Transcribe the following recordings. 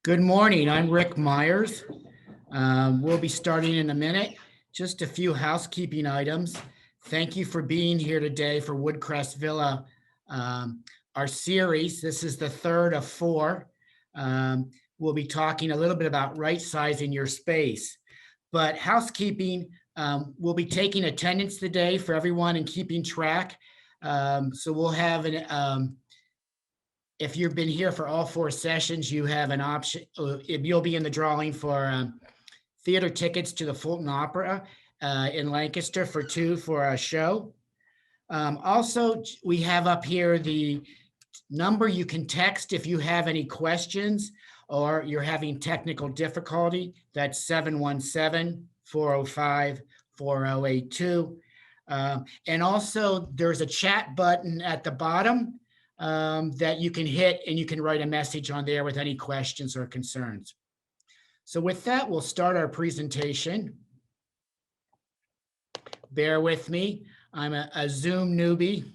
Good morning. I'm Rick Myers. We'll be starting in a minute. Just a few housekeeping items. Thank you for being here today for Woodcrest Villa, our series. This is the third of four. We'll be talking a little bit about right sizing your space. But housekeeping, we'll be taking attendance today for everyone and keeping track. So we'll have if you've been here for all four sessions, you have an option. You'll be in the drawing for theater tickets to the Fulton Opera in Lancaster for two for a show. Also, we have up here the number you can text if you have any questions or you're having technical difficulty. That's 717-405-4082. And also, there's a chat button at the bottom that you can hit, and you can write a message on there with any questions or concerns. So with that, we'll start our presentation. Bear with me. I'm a Zoom newbie.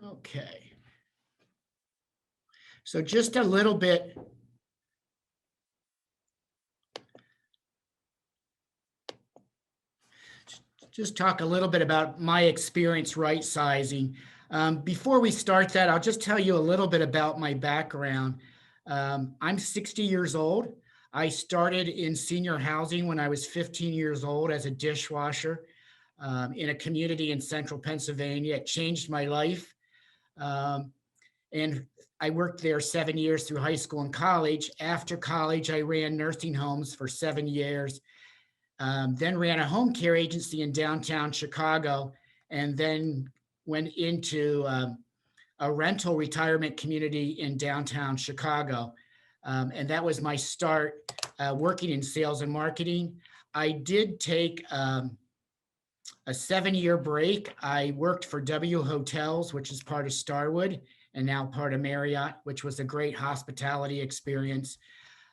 Okay. So just a little bit. Just talk a little bit about my experience right sizing. Before we start that, I'll just tell you a little bit about my background. I'm 60 years old. I started in senior housing when I was 15 years old as a dishwasher in a community in central Pennsylvania. It changed my life. And I worked there 7 years through high school and college. After college, I ran nursing homes for 7 years. Then ran a home care agency in downtown Chicago, and then went into a rental retirement community in downtown Chicago. And that was my start working in sales and marketing. I did take a 7-year break. I worked for W Hotels, which is part of Starwood and now part of Marriott, which was a great hospitality experience.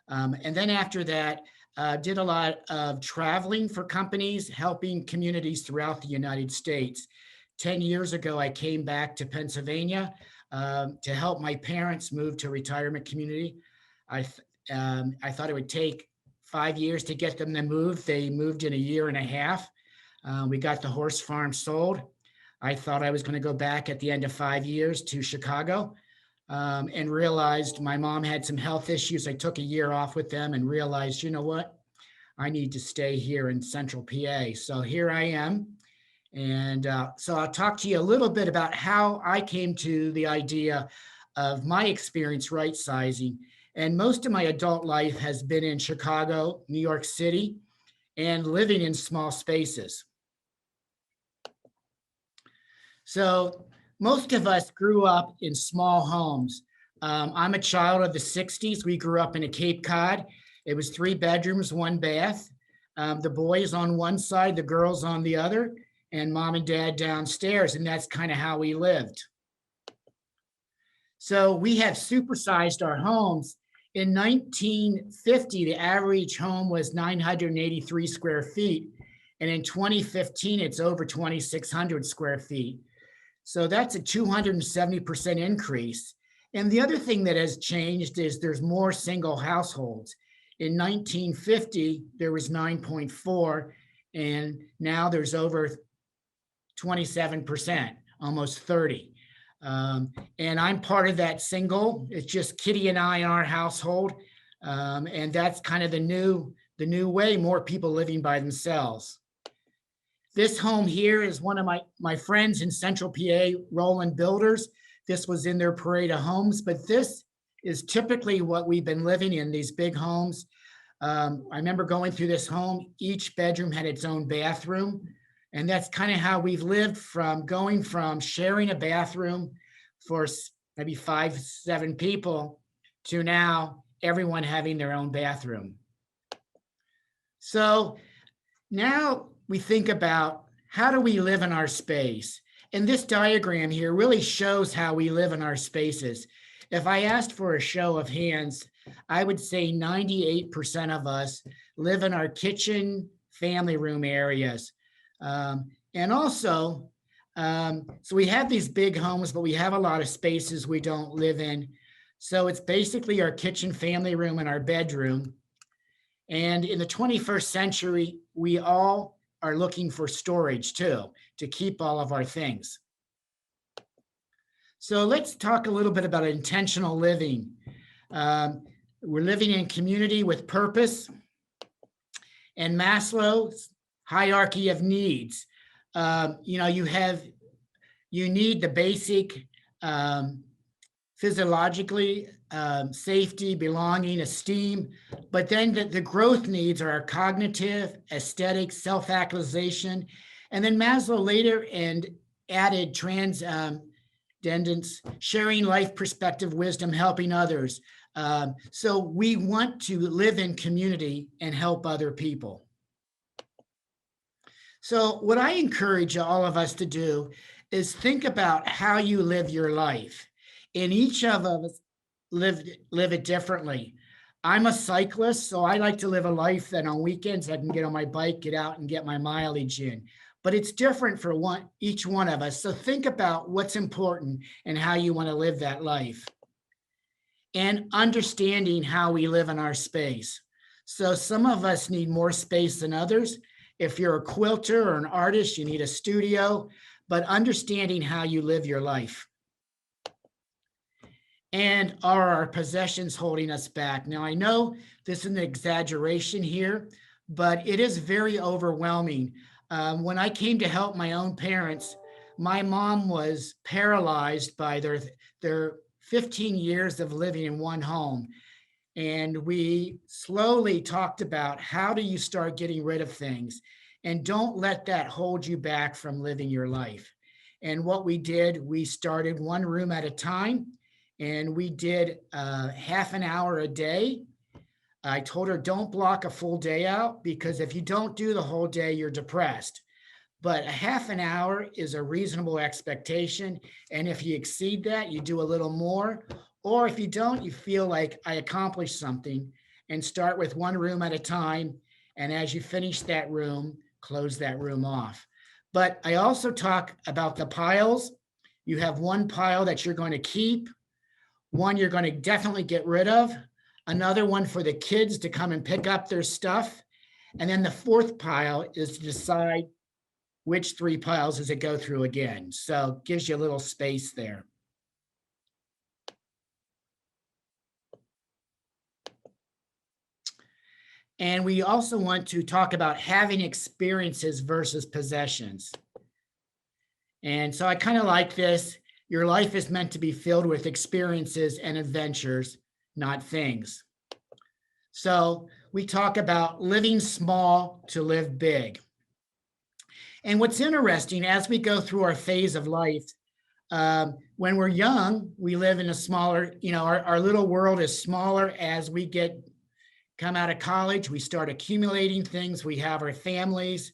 And then after that, did a lot of traveling for companies, helping communities throughout the United States. 10 years ago, I came back to Pennsylvania to help my parents move to a retirement community. I thought it would take 5 years to get them to move. They moved in a year and a half. We got the horse farm sold. I thought I was going to go back at the end of 5 years to Chicago. And realized my mom had some health issues. I took a year off with them and realized, you know what? I need to stay here in central PA. So here I am. And so I'll talk to you a little bit about how I came to the idea of my experience right sizing. And most of my adult life has been in Chicago, New York City, and living in small spaces. So most of us grew up in small homes. I'm a child of the 60s. We grew up in a Cape Cod. It was 3 bedrooms, 1 bath. The boys on one side, the girls on the other, and mom and dad downstairs. And that's kind of how we lived. So we have supersized our homes. In 1950, the average home was 983 square feet. And in 2015, it's over 2,600 square feet. So that's a 270% increase. And the other thing that has changed is there's more single households. In 1950, there was 9.4, and now there's over 27%, almost 30. And I'm part of that single. It's just Kitty and I in our household. And that's kind of the new way, more people living by themselves. This home here is one of my friends in Central PA, Roland Builders. This was in their parade of homes, but this is typically what we've been living in, these big homes. I remember going through this home. Each bedroom had its own bathroom. And that's kind of how we've lived, from going from sharing a bathroom for maybe 5-7 people to now everyone having their own bathroom. So now we think about, how do we live in our space? And this diagram here really shows how we live in our spaces. If I asked for a show of hands, I would say 98% of us live in our kitchen, family room areas. And also, so we have these big homes, but we have a lot of spaces we don't live in. So it's basically our kitchen, family room, and our bedroom. And in the 21st century, we all are looking for storage too, to keep all of our things. So let's talk a little bit about intentional living. Um, we're living in community with purpose, and Maslow's hierarchy of needs. You need the basic um, physiologically safety, belonging, esteem, but then the growth needs are our cognitive, aesthetic, self-actualization, and then Maslow later and added transcendence, sharing life perspective, wisdom, helping others. So we want to live in community and help other people. So what I encourage all of us to do is think about how you live your life. And each of us live it differently. I'm a cyclist, so I like to live a life that on weekends I can get on my bike, get out and get my mileage in. But it's different for each one of us. So think about what's important and how you want to live that life. And understanding how we live in our space. So some of us need more space than others. If you're a quilter or an artist, you need a studio, but understanding how you live your life. And are our possessions holding us back? Now, I know this is an exaggeration here, but it is very overwhelming. When I came to help my own parents, my mom was paralyzed by their 15 years of living in one home. And we slowly talked about how do you start getting rid of things, and don't let that hold you back from living your life. And what we did, we started one room at a time, and we did half an hour a day. I told her, don't block a full day out, because if you don't do the whole day, you're depressed. But a half an hour is a reasonable expectation. And if you exceed that, you do a little more. Or if you don't, you feel like I accomplished something, and start with one room at a time. And as you finish that room, close that room off. But I also talk about the piles. You have one pile that you're going to keep, one you're going to definitely get rid of, another one for the kids to come and pick up their stuff. And then the fourth pile is to decide which three piles does it go through again. So it gives you a little space there. And we also want to talk about having experiences versus possessions. And so I kind of like this. Your life is meant to be filled with experiences and adventures, not things. So we talk about living small to live big. And what's interesting, as we go through our phase of life, when we're young, we live in a smaller, our little world is smaller. As we come out of college, we start accumulating things. We have our families,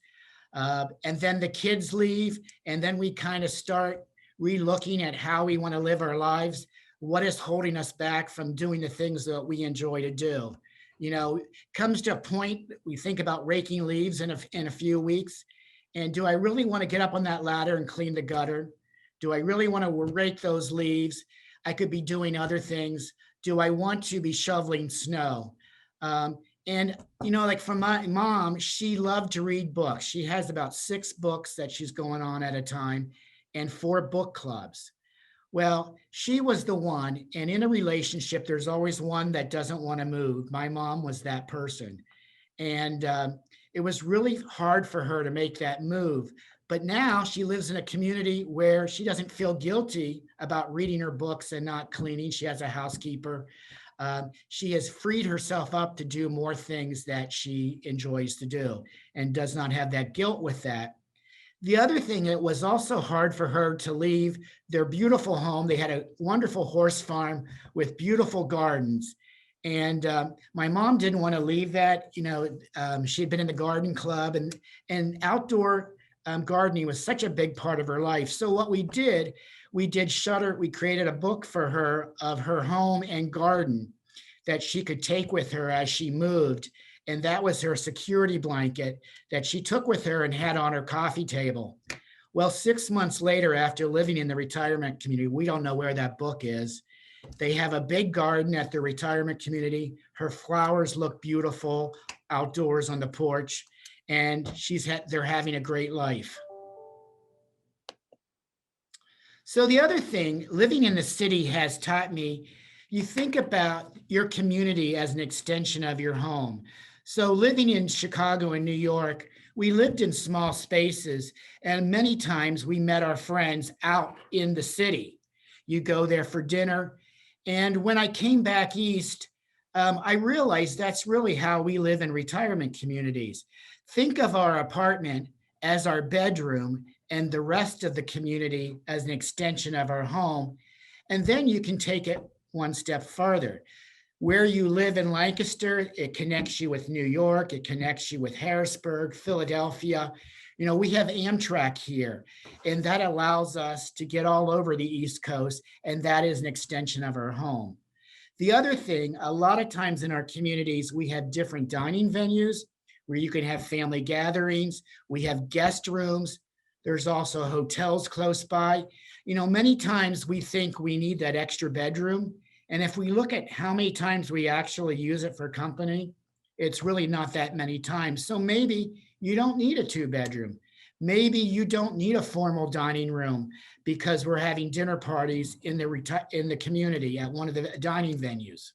and then the kids leave, and then we kind of start re-looking at how we want to live our lives. What is holding us back from doing the things that we enjoy to do? Comes to a point that we think about raking leaves in a few weeks. And do I really want to get up on that ladder and clean the gutter? Do I really want to rake those leaves? I could be doing other things. Do I want to be shoveling snow? And like for my mom, she loved to read books. She has about 6 books that she's going on at a time, and 4 book clubs. Well, she was the one, and in a relationship, there's always one that doesn't want to move. My mom was that person. And it was really hard for her to make that move. But now she lives in a community where she doesn't feel guilty about reading her books and not cleaning. She has a housekeeper. She has freed herself up to do more things that she enjoys to do, and does not have that guilt with that. The other thing, it was also hard for her to leave their beautiful home. They had a wonderful horse farm with beautiful gardens. And my mom didn't want to leave that. She had been in the garden club, and outdoor gardening was such a big part of her life. So what we did Shutter. We created a book for her of her home and garden that she could take with her as she moved. And that was her security blanket that she took with her and had on her coffee table. Well, 6 months later, after living in the retirement community, we don't know where that book is. They have a big garden at the retirement community. Her flowers look beautiful outdoors on the porch, and they're having a great life. So the other thing, living in the city has taught me, you think about your community as an extension of your home. So living in Chicago and New York, we lived in small spaces, and many times we met our friends out in the city. You go there for dinner. And when I came back east, I realized that's really how we live in retirement communities. Think of our apartment as our bedroom and the rest of the community as an extension of our home. And then you can take it one step further. Where you live in Lancaster, it connects you with New York, it connects you with Harrisburg, Philadelphia. You know, we have Amtrak here, and that allows us to get all over the East Coast, and that is an extension of our home. The other thing, a lot of times in our communities, we have different dining venues where you can have family gatherings. We have guest rooms. There's also hotels close by. You know, many times we think we need that extra bedroom. And if we look at how many times we actually use it for company, it's really not that many times. So maybe you don't need a two-bedroom. Maybe you don't need a formal dining room because we're having dinner parties in the community at one of the dining venues.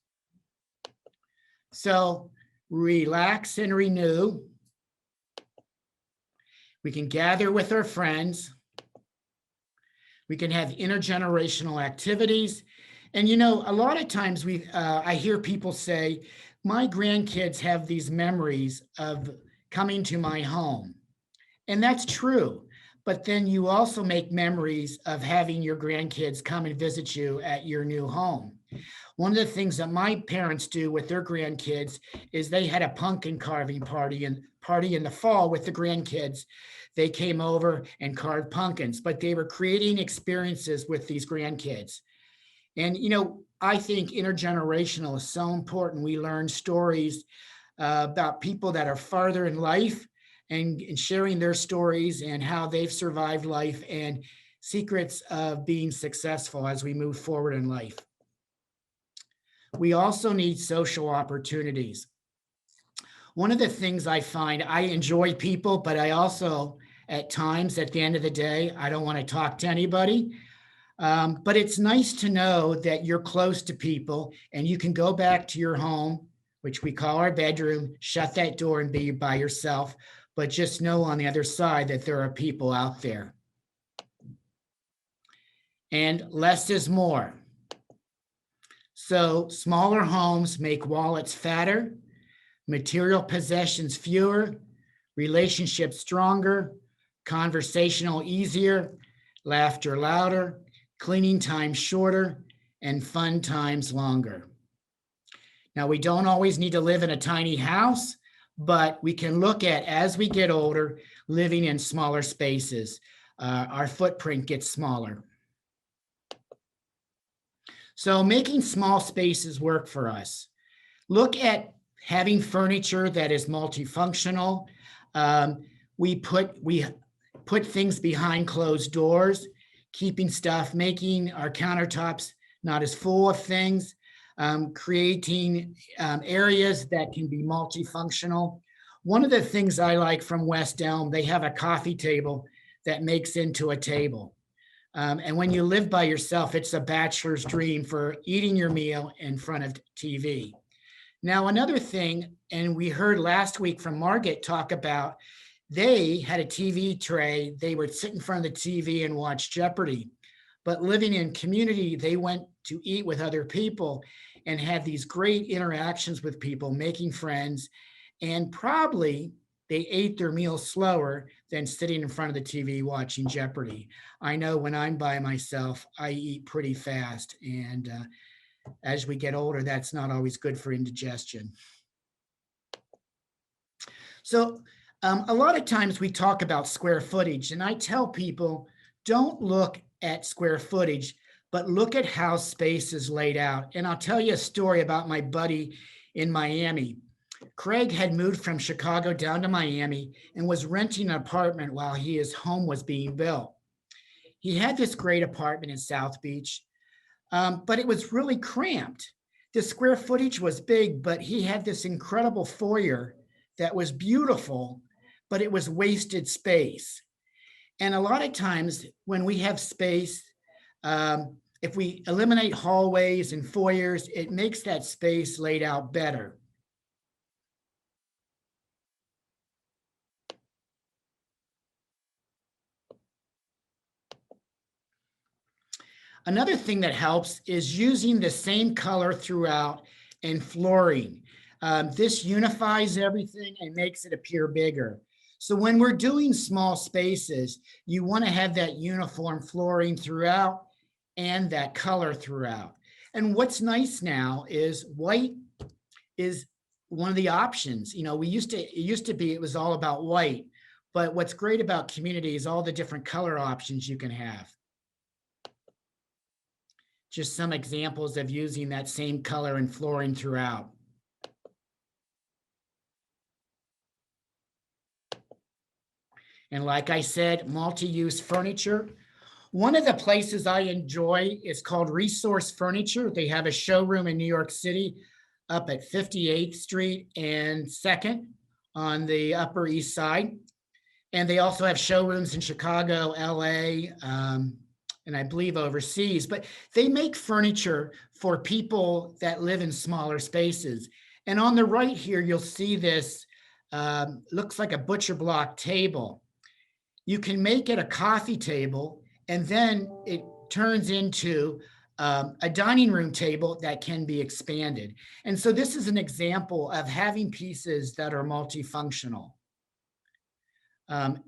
So relax and renew. We can gather with our friends. We can have intergenerational activities. And you know, a lot of times I hear people say, my grandkids have these memories of coming to my home. And that's true. But then you also make memories of having your grandkids come and visit you at your new home. One of the things that my parents do with their grandkids is they had a pumpkin carving party in the fall with the grandkids. They came over and carved pumpkins, but they were creating experiences with these grandkids. And you know, I think intergenerational is so important. We learn stories about people that are farther in life and sharing their stories and how they've survived life and secrets of being successful as we move forward in life. We also need social opportunities. One of the things I find, I enjoy people, but I also, at times, at the end of the day, I don't want to talk to anybody. But it's nice to know that you're close to people and you can go back to your home, which we call our bedroom, shut that door and be by yourself, but just know on the other side that there are people out there. And less is more. So smaller homes make wallets fatter, material possessions fewer, relationships stronger, conversational easier, laughter louder, cleaning time shorter, and fun times longer. Now, we don't always need to live in a tiny house, but we can look at, as we get older, living in smaller spaces. Our footprint gets smaller. So making small spaces work for us. Look at having furniture that is multifunctional. We put things behind closed doors, keeping stuff, making our countertops not as full of things, creating areas that can be multifunctional. One of the things I like from West Elm, they have a coffee table that makes into a table. And when you live by yourself, it's a bachelor's dream for eating your meal in front of TV. Now, another thing, and we heard last week from Margaret talk about, they had a TV tray. They would sit in front of the TV and watch Jeopardy. But living in community, they went to eat with other people and had these great interactions with people, making friends, and probably they ate their meals slower than sitting in front of the TV watching Jeopardy. I know when I'm by myself, I eat pretty fast. And as we get older, that's not always good for indigestion. So a lot of times we talk about square footage, and I tell people, don't look at square footage, but look at how space is laid out. And I'll tell you a story about my buddy in Miami. Craig had moved from Chicago down to Miami and was renting an apartment while his home was being built. He had this great apartment in South Beach, but it was really cramped. The square footage was big, but he had this incredible foyer that was beautiful, but it was wasted space. And a lot of times when we have space, if we eliminate hallways and foyers, it makes that space laid out better. Another thing that helps is using the same color throughout and flooring. This unifies everything and makes it appear bigger. So when we're doing small spaces, you want to have that uniform flooring throughout and that color throughout. And what's nice now is white is one of the options. You know, it used to be, it was all about white, but what's great about community is all the different color options you can have. Just some examples of using that same color and flooring throughout. And like I said, multi-use furniture. One of the places I enjoy is called Resource Furniture. They have a showroom in New York City up at 58th Street and 2nd on the Upper East Side. And they also have showrooms in Chicago, LA, and I believe overseas, but they make furniture for people that live in smaller spaces. And on the right here, you'll see this, looks like a butcher block table. You can make it a coffee table, and then it turns into a dining room table that can be expanded. And so this is an example of having pieces that are multifunctional.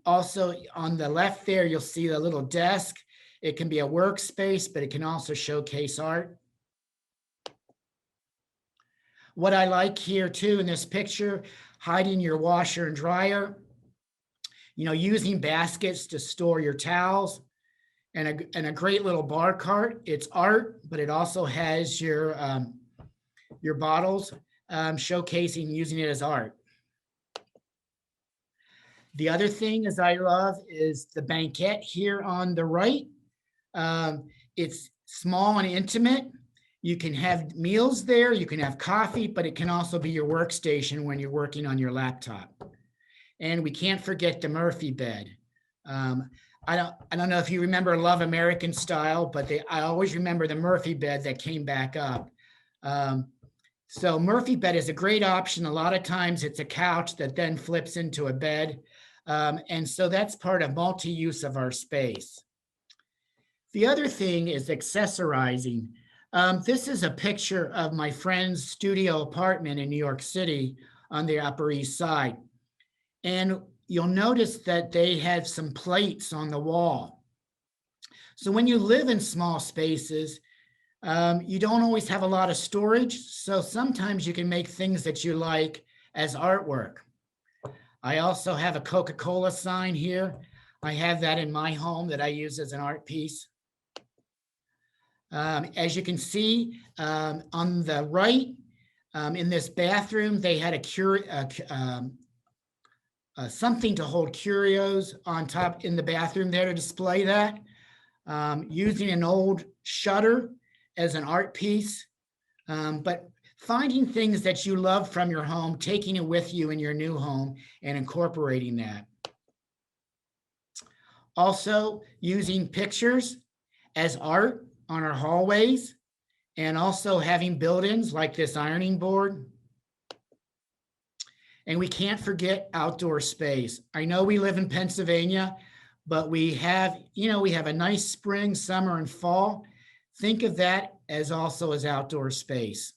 Also on the left there, you'll see the little desk. It can be a workspace, but it can also showcase art. What I like here too in this picture, hiding your washer and dryer, you know, using baskets to store your towels, and a great little bar cart. It's art, but it also has your bottles, showcasing using it as art. The other thing as I love is the banquette here on the right. It's small and intimate. You can have meals there, you can have coffee, but it can also be your workstation when you're working on your laptop. And we can't forget the Murphy bed. I don't know if you remember Love American Style, but I always remember the Murphy bed that came back up. So Murphy bed is a great option. A lot of times it's a couch that then flips into a bed. And so that's part of multi-use of our space. The other thing is accessorizing. This is a picture of my friend's studio apartment in New York City on the Upper East Side. And you'll notice that they have some plates on the wall. So when you live in small spaces, you don't always have a lot of storage. So sometimes you can make things that you like as artwork. I also have a Coca-Cola sign here. I have that in my home that I use as an art piece. As you can see on the right, in this bathroom, they had something to hold curios on top in the bathroom there to display that, using an old shutter as an art piece, but finding things that you love from your home, taking it with you in your new home and incorporating that. Also using pictures as art on our hallways, and also having built-ins like this ironing board. And we can't forget outdoor space. I know we live in Pennsylvania, but we have a nice spring, summer, and fall. Think of that as also as outdoor space.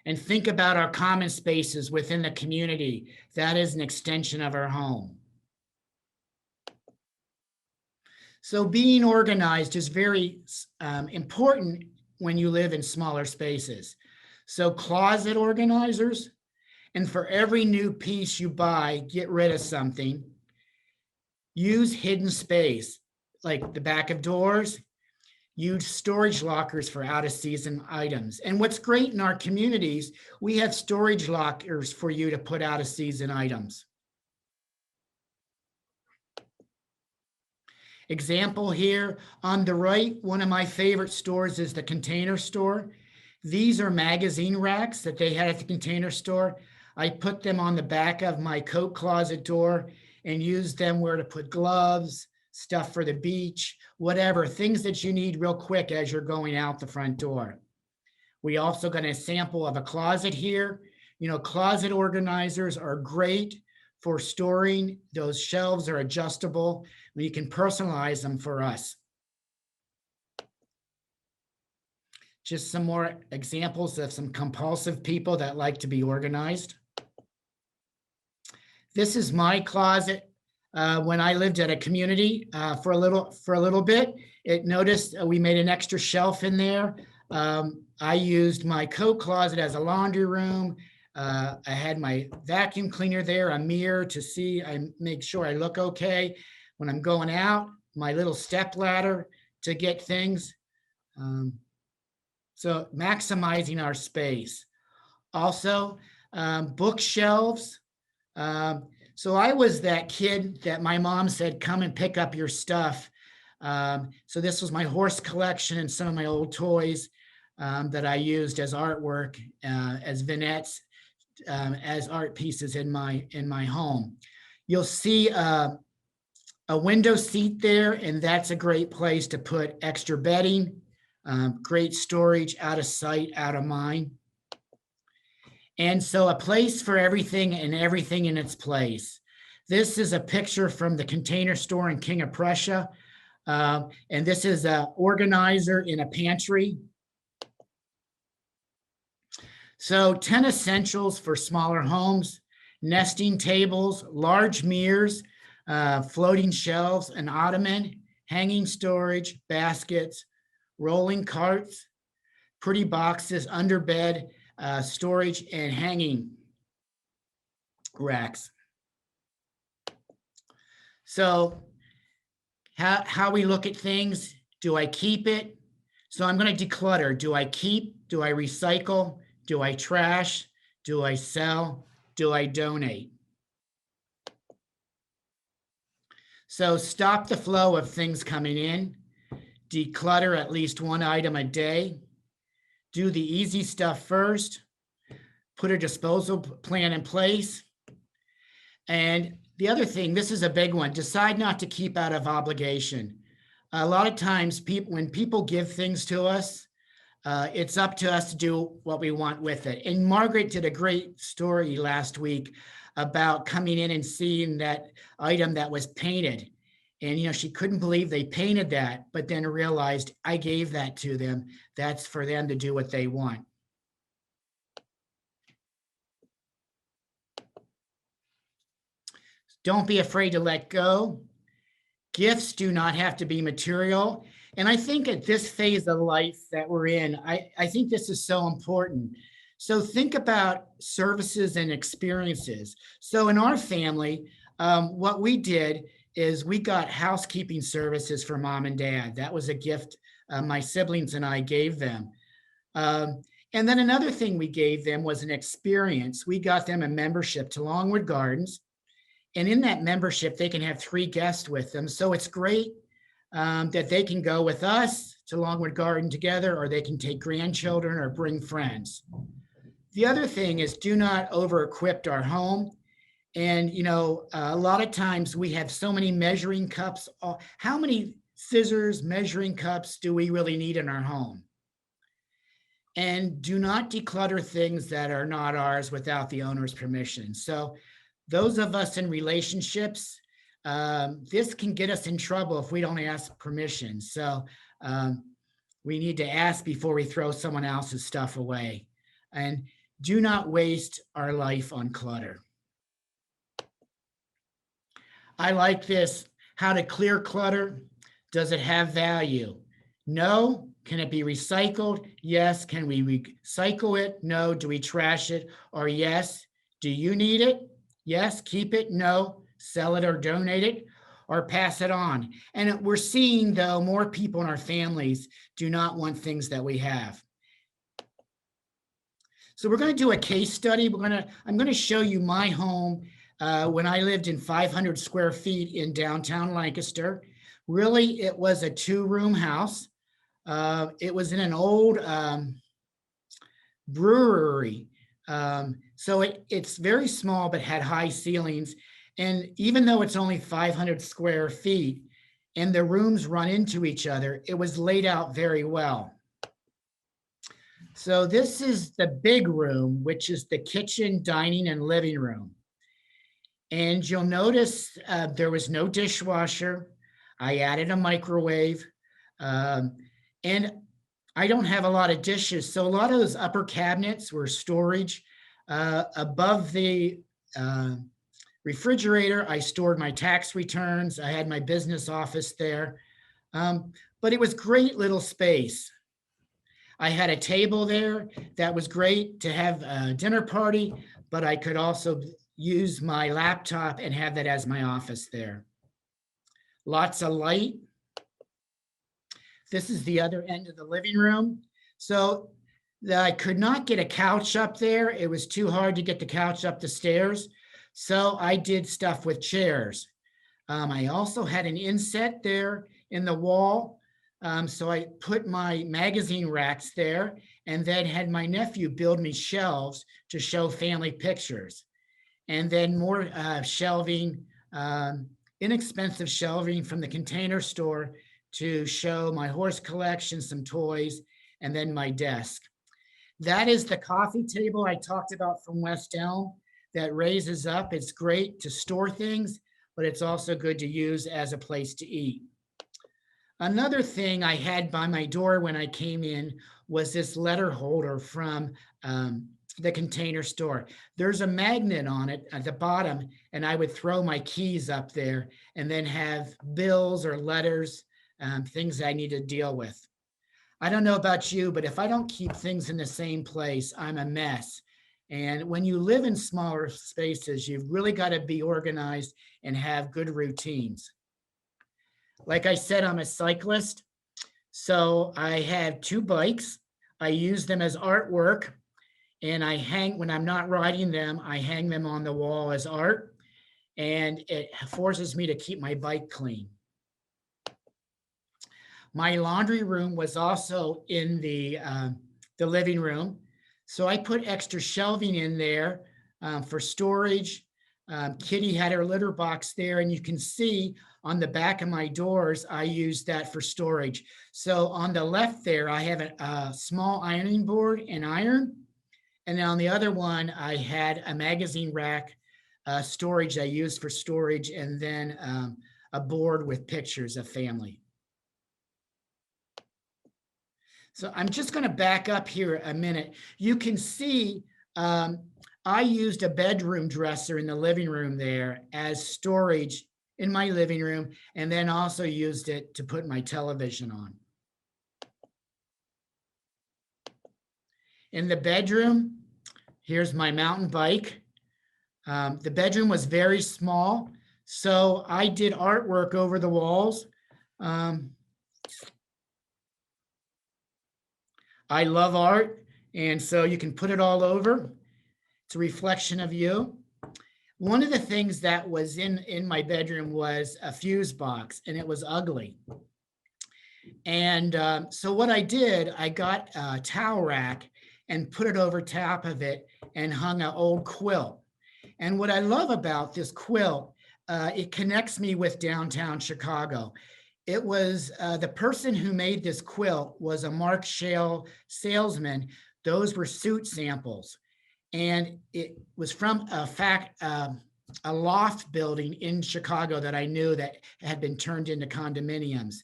And think about our common spaces within the community. That is an extension of our home. So being organized is very important when you live in smaller spaces. So closet organizers, and for every new piece you buy, get rid of something. Use hidden space, like the back of doors. use storage lockers for out of season items. And what's great in our communities, we have storage lockers for you to put out of season items. Example here on the right, one of my favorite stores is the Container Store. These are magazine racks that they had at the Container Store. I put them on the back of my coat closet door and used them where to put gloves, stuff for the beach, whatever, things that you need real quick as you're going out the front door. We also got a sample of a closet here. Closet organizers are great for storing. Those shelves are adjustable. You can personalize them for us. Just some more examples of some compulsive people that like to be organized. This is my closet when I lived at a community for a little bit. It noticed we made an extra shelf in there. I used my coat closet as a laundry room. I had my vacuum cleaner there, a mirror to see, I make sure I look okay. When I'm going out, my little step ladder to get things. So maximizing our space. Also, bookshelves. So I was that kid that my mom said, come and pick up your stuff. So this was my horse collection and some of my old toys that I used as artwork, as vignettes, as art pieces in my home. You'll see a window seat there, and that's a great place to put extra bedding, great storage, out of sight, out of mind. And so a place for everything and everything in its place. This is a picture from the Container Store in King of Prussia. And this is an organizer in a pantry. So 10 essentials for smaller homes: nesting tables, large mirrors, floating shelves, an ottoman, hanging storage, baskets, rolling carts, pretty boxes, under bed, storage, and hanging racks. So how we look at things: do I keep it? So I'm going to declutter. Do I keep? Do I recycle? Do I trash? Do I sell? Do I donate? So stop the flow of things coming in. Declutter at least one item a day. Do the easy stuff first. Put a disposal plan in place. And the other thing, this is a big one, decide not to keep out of obligation. A lot of times when people give things to us, it's up to us to do what we want with it. And Margaret did a great story last week about coming in and seeing that item that was painted. And, she couldn't believe they painted that, but then realized I gave that to them. That's for them to do what they want. Don't be afraid to let go. Gifts do not have to be material. And I think at this phase of life that we're in, I think this is so important. So think about services and experiences. So in our family, what we did is we got housekeeping services for mom and dad. That was a gift my siblings and I gave them. And then another thing we gave them was an experience. We got them a membership to Longwood Gardens. And in that membership, they can have 3 guests with them. So it's great that they can go with us to Longwood Garden together, or they can take grandchildren or bring friends. The other thing is, do not over-equip our home. And, a lot of times we have so many measuring cups. How many scissors, measuring cups do we really need in our home? And do not declutter things that are not ours without the owner's permission. So those of us in relationships, this can get us in trouble if we don't ask permission. So we need to ask before we throw someone else's stuff away. And do not waste our life on clutter. I like this. How to clear clutter. Does it have value? No. Can it be recycled? Yes. Can we recycle it? No. Do we trash it? Or yes. Do you need it? Yes. Keep it? No. Sell it or donate it? or pass it on. And we're seeing, though, more people in our families do not want things that we have. So we're going to do a case study. I'm going to show you my home when I lived in 500 square feet in downtown Lancaster. Really, it was a 2-room house. It was in an old brewery. So it's very small, but had high ceilings. And even though it's only 500 square feet and the rooms run into each other, it was laid out very well. So this is the big room, which is the kitchen, dining, and living room. And you'll notice there was no dishwasher. I added a microwave. And I don't have a lot of dishes. So a lot of those upper cabinets were storage. Above the refrigerator, I stored my tax returns. I had my business office there. But it was great little space. I had a table there that was great to have a dinner party, but I could also use my laptop and have that as my office there. Lots of light. This is the other end of the living room. So I could not get a couch up there. It was too hard to get the couch up the stairs. So I did stuff with chairs. I also had an inset there in the wall. So I put my magazine racks there and then had my nephew build me shelves to show family pictures. And then more shelving, inexpensive shelving from the Container Store to show my horse collection, some toys, and then my desk. That is the coffee table I talked about from West Elm that raises up. It's great to store things, but it's also good to use as a place to eat. Another thing I had by my door when I came in was this letter holder from the Container Store. There's a magnet on it at the bottom, and I would throw my keys up there and then have bills or letters, things I need to deal with. I don't know about you, but if I don't keep things in the same place, I'm a mess. And when you live in smaller spaces, you've really got to be organized and have good routines. Like I said, I'm a cyclist. So I have 2 bikes. I use them as artwork. And I hang, when I'm not riding them, I hang them on the wall as art. And it forces me to keep my bike clean. My laundry room was also in the living room. So I put extra shelving in there for storage. Kitty had her litter box there, and you can see on the back of my doors, I used that for storage. So on the left there, I have a small ironing board and iron. And then on the other one, I had a magazine rack storage I used for storage, and then a board with pictures of family. So I'm just going to back up here a minute. You can see I used a bedroom dresser in the living room there as storage in my living room, and then also used it to put my television on. In the bedroom, here's my mountain bike. The bedroom was very small, so I did artwork over the walls. I love art, and so you can put it all over. It's a reflection of you. One of the things that was in my bedroom was a fuse box, and it was ugly. And so what I did, I got a towel rack and put it over top of it and hung an old quilt. And what I love about this quilt, it connects me with downtown Chicago. It was the person who made this quilt was a Mark Shale salesman. Those were suit samples. And it was from a loft building in Chicago that I knew that had been turned into condominiums.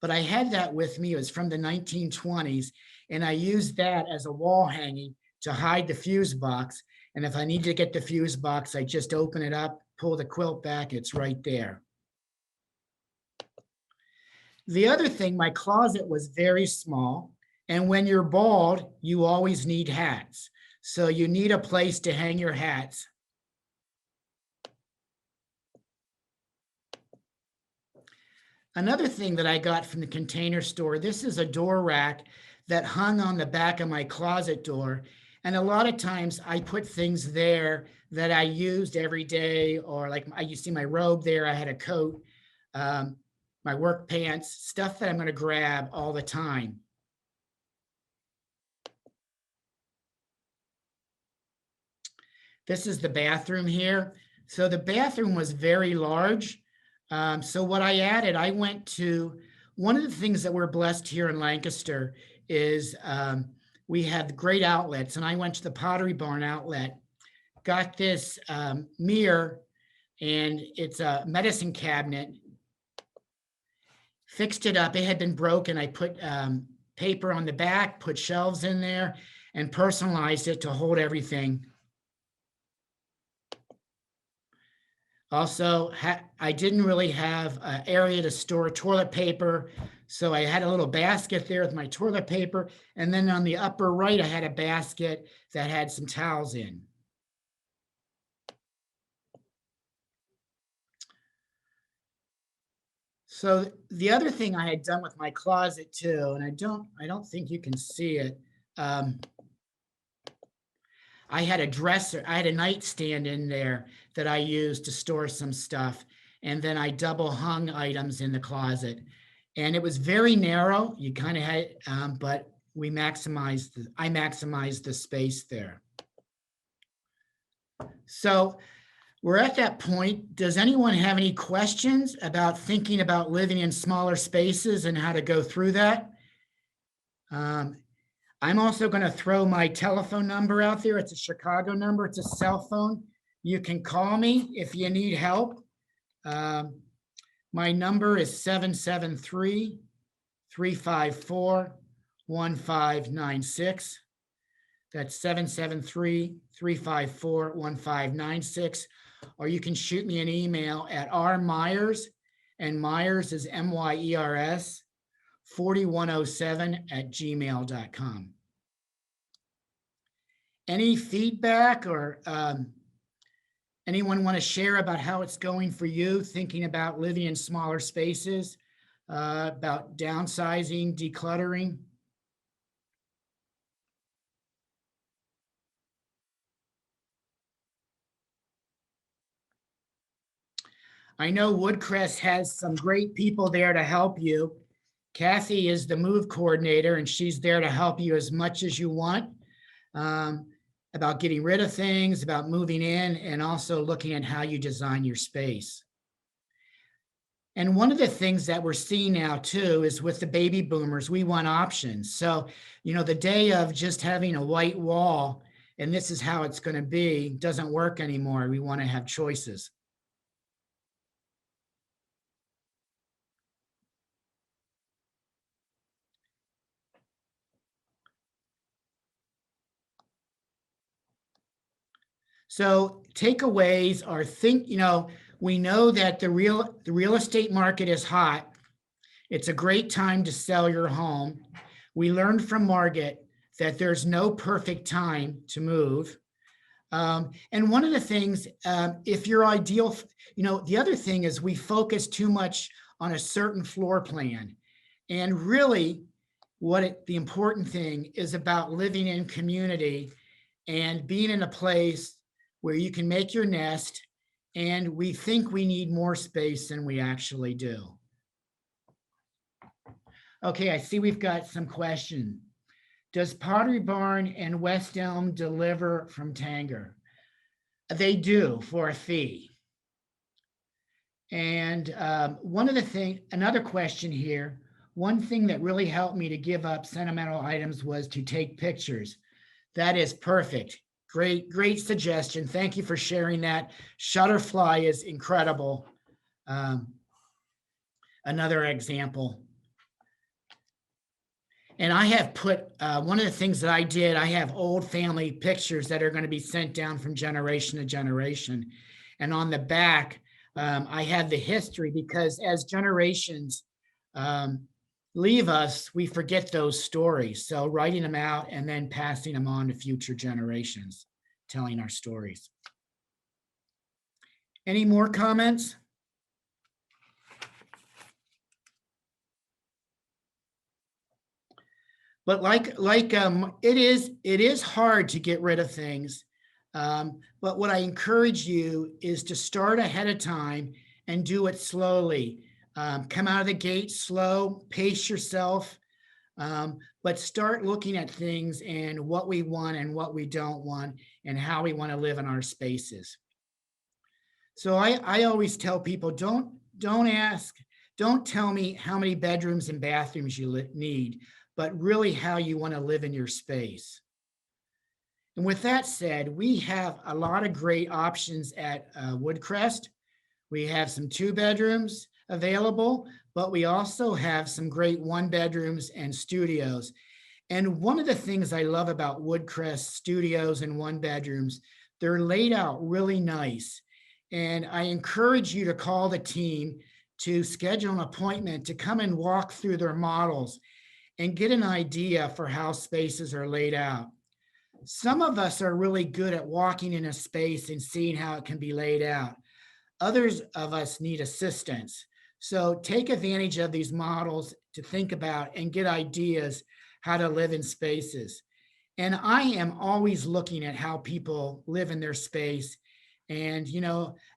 But I had that with me. It was from the 1920s. And I used that as a wall hanging to hide the fuse box. And if I need to get the fuse box, I just open it up, pull the quilt back, it's right there. The other thing, my closet was very small. And when you're bald, you always need hats. So you need a place to hang your hats. Another thing that I got from the Container Store, this is a door rack that hung on the back of my closet door. And a lot of times I put things there that I used every day, or like you see my robe there, I had a coat, um, my work pants, stuff that I'm going to grab all the time. This is the bathroom here. So the bathroom was very large. So what I added, I went to one of the things that we're blessed here in Lancaster is we have great outlets, and I went to the Pottery Barn outlet, got this mirror, and it's a medicine cabinet, fixed it up. It had been broken. I put paper on the back, put shelves in there, and personalized it to hold everything. Also, I didn't really have an area to store toilet paper, so I had a little basket there with my toilet paper, and then on the upper right, I had a basket that had some towels in. So the other thing I had done with my closet too, and I don't think you can see it. I had a dresser, I had a nightstand in there that I used to store some stuff. And then I double hung items in the closet. And it was very narrow. You kind of had, but I maximized the space there. So we're at that point. Does anyone have any questions about thinking about living in smaller spaces and how to go through that? I'm also going to throw my telephone number out there. It's a Chicago number. It's a cell phone. You can call me if you need help. My number is 773-354-1596. That's 773-354-1596. Or you can shoot me an email at rmyers, and Myers is MYERS, 4107@gmail.com. Any feedback or anyone want to share about how it's going for you, thinking about living in smaller spaces, about downsizing, decluttering? I know Woodcrest has some great people there to help you. Kathy is the move coordinator, and she's there to help you as much as you want, about getting rid of things, about moving in, and also looking at how you design your space. And one of the things that we're seeing now too is with the baby boomers, we want options. So, the day of just having a white wall and this is how it's going to be doesn't work anymore. We want to have choices. So takeaways are we know that the real estate market is hot. It's a great time to sell your home. We learned from Margaret that there's no perfect time to move. And one of the things, if your ideal, the other thing is we focus too much on a certain floor plan. And really, the important thing is about living in community and being in a place where you can make your nest. And we think we need more space than we actually do. Okay, I see we've got some questions. Does Pottery Barn and West Elm deliver from Tanger? They do for a fee. And another question here, one thing that really helped me to give up sentimental items was to take pictures. That is perfect. Great suggestion. Thank you for sharing that. Shutterfly is incredible. Another example. And I have put, one of the things that I did, I have old family pictures that are going to be sent down from generation to generation. And on the back, I have the history, because as generations leave us, we forget those stories. So writing them out and then passing them on to future generations, telling our stories. Any more comments? But it is hard to get rid of things. But what I encourage you is to start ahead of time and do it slowly. Come out of the gate slow, pace yourself, but start looking at things and what we want and what we don't want and how we want to live in our spaces. So I always tell people, don't ask, don't tell me how many bedrooms and bathrooms you need, but really how you want to live in your space. And with that said, we have a lot of great options at Woodcrest. We have some 2 bedrooms available, but we also have some great 1 bedrooms and studios. And one of the things I love about Woodcrest studios and 1 bedrooms, they're laid out really nice. And I encourage you to call the team to schedule an appointment to come and walk through their models and get an idea for how spaces are laid out. Some of us are really good at walking in a space and seeing how it can be laid out. Others of us need assistance. So take advantage of these models to think about and get ideas how to live in spaces. And I am always looking at how people live in their space. And,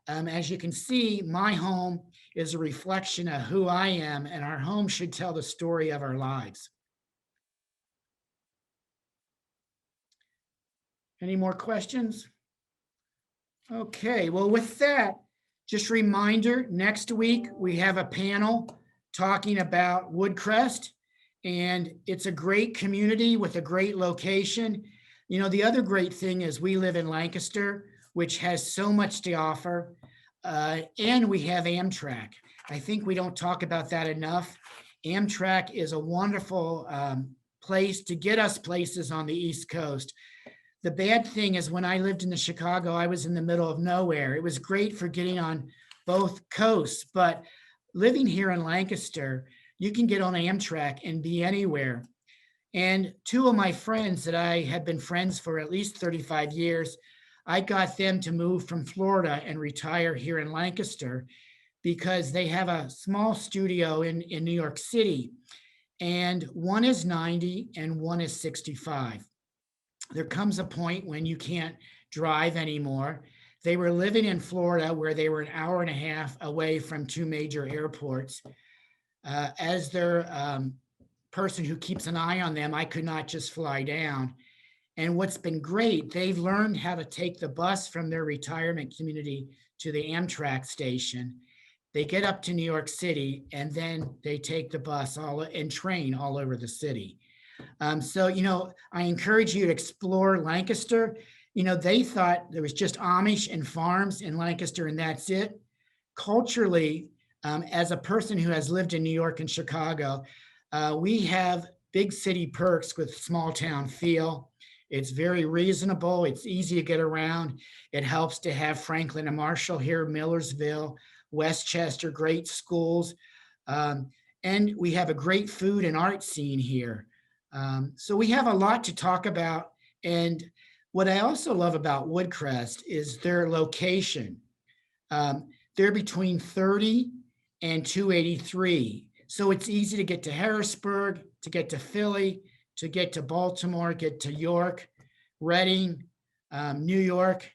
as you can see, my home is a reflection of who I am, and our home should tell the story of our lives. Any more questions? Okay, well, with that, just a reminder, next week we have a panel talking about Woodcrest, and it's a great community with a great location. The other great thing is we live in Lancaster, which has so much to offer, and we have Amtrak. I think we don't talk about that enough. Amtrak is a wonderful place to get us places on the East Coast. The bad thing is when I lived in Chicago, I was in the middle of nowhere. It was great for getting on both coasts, but living here in Lancaster, you can get on Amtrak and be anywhere. And 2 of my friends that I had been friends for at least 35 years, I got them to move from Florida and retire here in Lancaster because they have a small studio in New York City. And one is 90 and one is 65. There comes a point when you can't drive anymore. They were living in Florida where they were an hour and a half away from 2 major airports. As their person who keeps an eye on them, I could not just fly down. And what's been great, they've learned how to take the bus from their retirement community to the Amtrak station. They get up to New York City and then they take the bus and train all over the city. So, I encourage you to explore Lancaster. They thought there was just Amish and farms in Lancaster and that's it. Culturally, as a person who has lived in New York and Chicago, we have big city perks with small town feel. It's very reasonable. It's easy to get around. It helps to have Franklin and Marshall here, Millersville, Westchester, great schools. And we have a great food and art scene here. So we have a lot to talk about. And what I also love about Woodcrest is their location. They're between 30 and 283. So it's easy to get to Harrisburg, to get to Philly, to get to Baltimore, get to York, Reading, New York.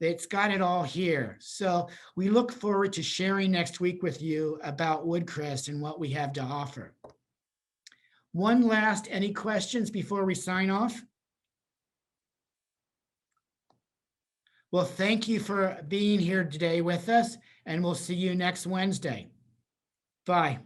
It's got it all here. So we look forward to sharing next week with you about Woodcrest and what we have to offer. One last, any questions before we sign off? Well, thank you for being here today with us, and we'll see you next Wednesday. Bye.